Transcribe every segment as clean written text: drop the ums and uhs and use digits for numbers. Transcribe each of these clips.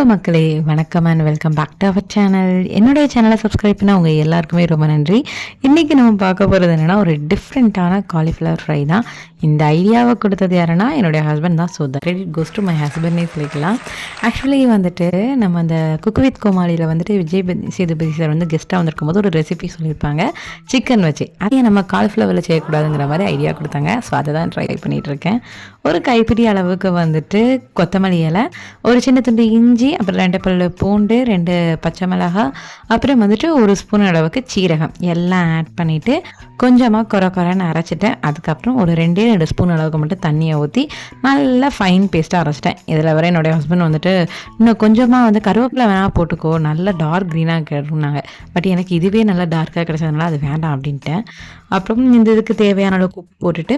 Hello மக்களே, வணக்கம் and welcome back to our channel. என்னுடைய சேனலை சப்ஸ்கிரைப் பண்ண உங்கள் எல்லாருக்குமே ரொம்ப நன்றி. இன்றைக்கி நம்ம பார்க்க போகிறது என்னென்னா, ஒரு டிஃப்ரெண்ட்டான காலிஃப்ளவர் ஃப்ரை தான். இந்த ஐடியாவை கொடுத்தது யாருன்னா என்னுடைய ஹஸ்பண்ட் தான். So the credit goes to my ஹஸ்பண்ட்னே சொல்லிக்கலாம். ஆக்சுவலி வந்துட்டு நம்ம அந்த குக் வித் கோமாளியில் வந்துட்டு விஜய் சேதுபதி சார் வந்து கெஸ்ட்டாக வந்திருக்கும் போது ஒரு ரெசிபி சொல்லியிருப்பாங்க சிக்கன் வச்சு. அதையே நம்ம காலிஃப்ளவரில் செய்யக்கூடாதுங்கிற மாதிரி ஐடியா கொடுத்தாங்க. ஸோ அதை தான் ட்ரை பண்ணிகிட்டு இருக்கேன். ஒரு கைப்பிடி அளவுக்கு வந்துட்டு கொத்தமல்லி இலை, ஒரு சின்ன துண்டு இஞ்சி, அப்புறம் 2 பல்லு பூண்டு, 2 பச்சை மிளகாய், அப்புறம் வந்துட்டு 1 ஸ்பூன் அளவுக்கு சீரகம் எல்லாம் ஆட் பண்ணிவிட்டு கொஞ்சமாக குறைன்னு அரைச்சிட்டேன். அதுக்கப்புறம் ஒரு 2 ஸ்பூன் அளவுக்கு மட்டும் தண்ணியை ஊற்றி நல்லா ஃபைன் பேஸ்ட்டாக அரைச்சிட்டேன். இதில் வர என்னுடைய ஹஸ்பண்ட் வந்துட்டு இன்னும் கொஞ்சமாக வந்து கருவேப்பிலை வேணால் போட்டுக்கோ, நல்லா டார்க் க்ரீனாக கிடைக்குனாங்க. பட் எனக்கு இதுவே நல்லா டார்க்காக கிடைச்சதுனால அது வேண்டாம் அப்படின்ட்டேன். அப்புறம் இந்த இதுக்கு தேவையான அளவுக்கு உப்பு போட்டுட்டு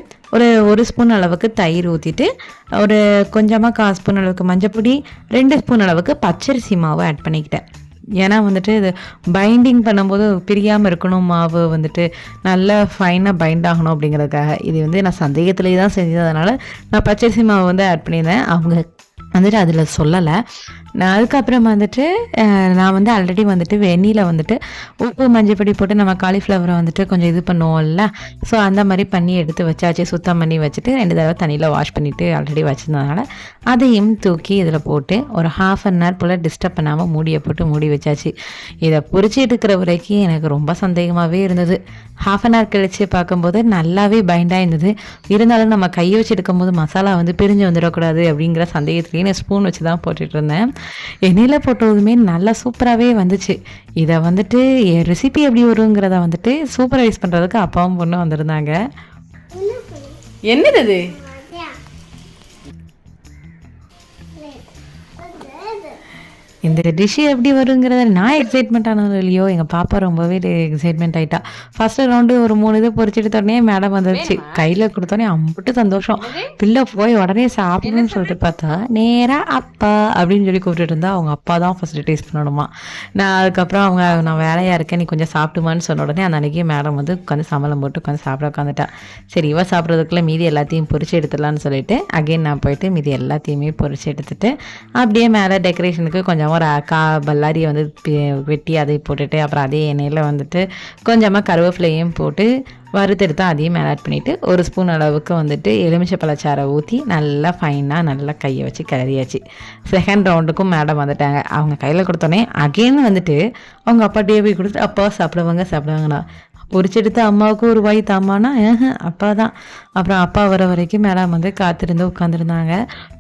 ஒரு ஸ்பூன் அளவுக்கு தயிர் ஊற்றிட்டு ஒரு கொஞ்சமாக 1/4 ஸ்பூன் அளவுக்கு மஞ்சப்பொடி, 2 ஸ்பூன் அளவுக்கு பச்சரிசி மாவு ஆட் பண்ணிக்கிட்டேன். ஏன்னா வந்துட்டு இது பைண்டிங் பண்ணும்போது பிரியாமல் இருக்கணும், மாவு வந்துட்டு நல்லா ஃபைனாக பைண்ட் ஆகணும் அப்படிங்கிறதுக்காக. இது வந்து நான் சந்தேகத்துலேயே தான் செஞ்சதுனால நான் பச்சரிசி மாவு வந்து ஆட் பண்ணியிருந்தேன். அவங்க வந்துட்டு அதில் சொல்லலை. நான் அதுக்கப்புறம் வந்துட்டு நான் வந்து ஆல்ரெடி வந்துட்டு வெந்நியில் வந்துட்டு உப்பு மஞ்சப்பொடி போட்டு நம்ம காலிஃப்ளவரை வந்துட்டு கொஞ்சம் இது பண்ணுவோம்ல, ஸோ அந்த மாதிரி பண்ணி எடுத்து வச்சாச்சு. சுத்தம் பண்ணி வச்சுட்டு 2 தடவை தண்ணியில் வாஷ் பண்ணிவிட்டு ஆல்ரெடி வச்சுருந்ததுனால அதையும் தூக்கி இதில் போட்டு ஒரு 1/2 hour போல் டிஸ்டர்ப் பண்ணாமல் மூடியை போட்டு மூடி வச்சாச்சு. இதை பொரிச்சிட்டு இருக்கிற வரைக்கும் எனக்கு ரொம்ப சந்தேகமாகவே இருந்தது. 1/2 hour கழித்து பார்க்கும்போது நல்லாவே பைண்டாக இருந்தது. இருந்தாலும் நம்ம கையை வச்சு எடுக்கும்போது மசாலா வந்து பிரிஞ்சு வந்துடக்கூடாது அப்படிங்கிற சந்தேகத்துலேயே நான் ஸ்பூன் வச்சு தான் போட்டுட்டு இருந்தேன். எண்ணெயில் போட்டதுமே நல்லா சூப்பராகவே வந்துச்சு. இதை வந்துட்டு என் ரெசிபி எப்படி வருங்கிறத வந்துட்டு சூப்பர்வைஸ் பண்ணுறதுக்கு அப்பாவும் பொண்ணும் வந்திருந்தாங்க. என்னது இந்த டிஷ்ஷு எப்படி வருங்கிறத நான் எக்ஸைட்மெண்ட் ஆனது இல்லையோ, எங்கள் பாப்பா ரொம்பவே எக்ஸைட்மெண்ட் ஆகிட்டா. ஃபஸ்ட்டு ரவுண்டு ஒரு 3 இது பொரிச்சிட்டு தோடனே மேடம் வந்துருச்சு. கையில் கொடுத்தோன்னே அம்பிட்டு சந்தோஷம். பிள்ளை போய் உடனே சாப்பிடணும்னு சொல்லிட்டு பார்த்தா நேராக அப்பா அப்படின்னு சொல்லி கூப்பிட்டுட்டு இருந்தா. அவங்க அப்பா தான் ஃபஸ்ட்டு டேஸ்ட் பண்ணணுமா. நான் அதுக்கப்புறம் நான் வேலையாக இருக்கேன், நீ கொஞ்சம் சாப்பிட்டுமான்னு சொன்ன உடனே அந்த அன்றைக்கி மேடம் வந்து உட்காந்து சம்பளம் போட்டு உட்காந்து சாப்பிட உட்காந்துட்டா. சரி, இவ சாப்பிட்றதுக்குள்ளே மீதி எல்லாத்தையும் பொரிச்சு எடுத்துடலான்னு சொல்லிட்டு அகெயின் நான் போயிட்டு மீதி எல்லாத்தையுமே பொரிச்சு எடுத்துட்டு அப்படியே மேலே டெக்கரேஷனுக்கு கொஞ்சம் ஒரு பல்லாரியை வந்து வெட்டி அதை போட்டுட்டு அப்புறம் அதே எண்ணெயில் வந்துட்டு கொஞ்சமாக கருவேப்பிலையும் போட்டு வறுத்தெடுத்து அதையும் மேலே ஆட் பண்ணிவிட்டு 1 ஸ்பூன் அளவுக்கு வந்துட்டு எலுமிச்சை பழச்சாரை ஊற்றி நல்லா ஃபைனாக நல்லா கையை வச்சு கிளறியாச்சு. செகண்ட் ரவுண்டுக்கும் மேடம் வந்துட்டாங்க. அவங்க கையில் கொடுத்தோன்னே அகெயின் வந்துட்டு அவங்க அப்பாட்டே போய் கொடுத்துட்டு அப்பா சாப்பிடுவாங்கண்ணா. பொரிச்செடுத்து அம்மாவுக்கு ஒரு வாய் தாமானா அப்பா தான். அப்புறம் அப்பா வர வரைக்கும் மேடம் வந்து காத்திருந்து உட்காந்துருந்தாங்க.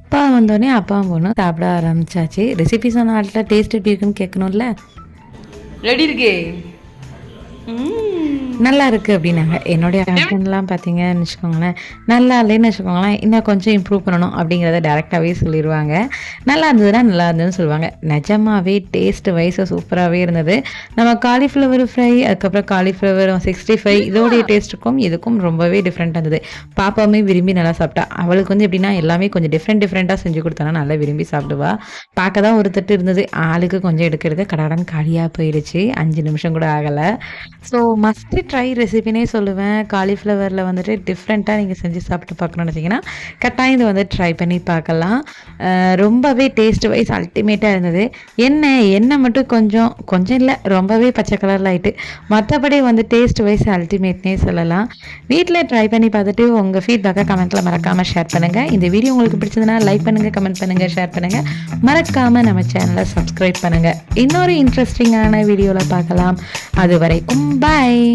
அப்பா வந்தோடனே அப்பாவும் பொண்ணும் சாப்பிட ஆரம்பிச்சாச்சு. ரெசிபி சொன்ன ஆள்கிட்ட டேஸ்ட் எப்படி இருக்குன்னு கேட்கணும்ல. ரெடி இருக்கே, நல்லா இருக்குது அப்படின்னாங்க. என்னுடைய ஹஸ்பண்ட்லாம் பார்த்தீங்கன்னு வச்சுக்கோங்களேன், நல்லா இல்லைன்னு வச்சுக்கோங்களேன், இன்னும் கொஞ்சம் இம்ப்ரூவ் பண்ணணும் அப்படிங்கிறத டேரெக்டாகவே சொல்லிடுவாங்க. நல்லா இருந்ததுன்னா நல்லா இருந்ததுன்னு சொல்லுவாங்க. நிஜமாகவே டேஸ்ட் வைஸாக சூப்பராகவே இருந்தது. நம்ம காலிஃப்ளவர் ஃப்ரை, அதுக்கப்புறம் காலிஃப்ளவர் 65 இதோடைய டேஸ்ட்டுக்கும் இதுக்கும் ரொம்பவே டிஃப்ரெண்ட்டாக இருந்தது. பாப்பாவுமே விரும்பி நல்லா சாப்பிட்டா. அவளுக்கு வந்து எப்படின்னா எல்லாமே கொஞ்சம் டிஃப்ரெண்ட்டாக செஞ்சு கொடுத்தானா நல்லா விரும்பி சாப்பிடுவா. பார்க்க தான் ஒரு தட்டு இருந்தது, ஆளுக்கு கொஞ்சம் எடுக்க கடகடன் காலியாக போயிடுச்சு. 5 நிமிஷம் கூட ஆகலை. ஸோ மஸ்ட் ட்ரை ரெசிபினே சொல்லுவேன். காலிஃப்ளவரில் வந்துட்டு டிஃப்ரெண்ட்டாக நீங்கள் செஞ்சு சாப்பிட்டு பார்க்கணுன்னு வச்சிங்கன்னா கட்டாயம் இது வந்து ட்ரை பண்ணி பார்க்கலாம். ரொம்பவே டேஸ்ட் வைஸ் அல்டிமேட்டாக இருந்தது. எண்ணெய் மட்டும் கொஞ்சம் இல்லை, ரொம்பவே பச்சை கலரில் ஆகிட்டு. மற்றபடி வந்து டேஸ்ட் வைஸ் அல்டிமேட்னே சொல்லலாம். வீட்டில் ட்ரை பண்ணி பார்த்துட்டு உங்கள் ஃபீட்பேக்கை கமெண்ட்டில் மறக்காமல் ஷேர் பண்ணுங்கள். இந்த வீடியோ உங்களுக்கு பிடிச்சதுன்னா லைக் பண்ணுங்கள், கமெண்ட் பண்ணுங்கள், ஷேர் பண்ணுங்கள். மறக்காமல் நம்ம சேனலை சப்ஸ்கிரைப் பண்ணுங்கள். இன்னொரு இன்ட்ரெஸ்டிங்கான வீடியோவில் பார்க்கலாம். அது வரைக்கும் பாய்.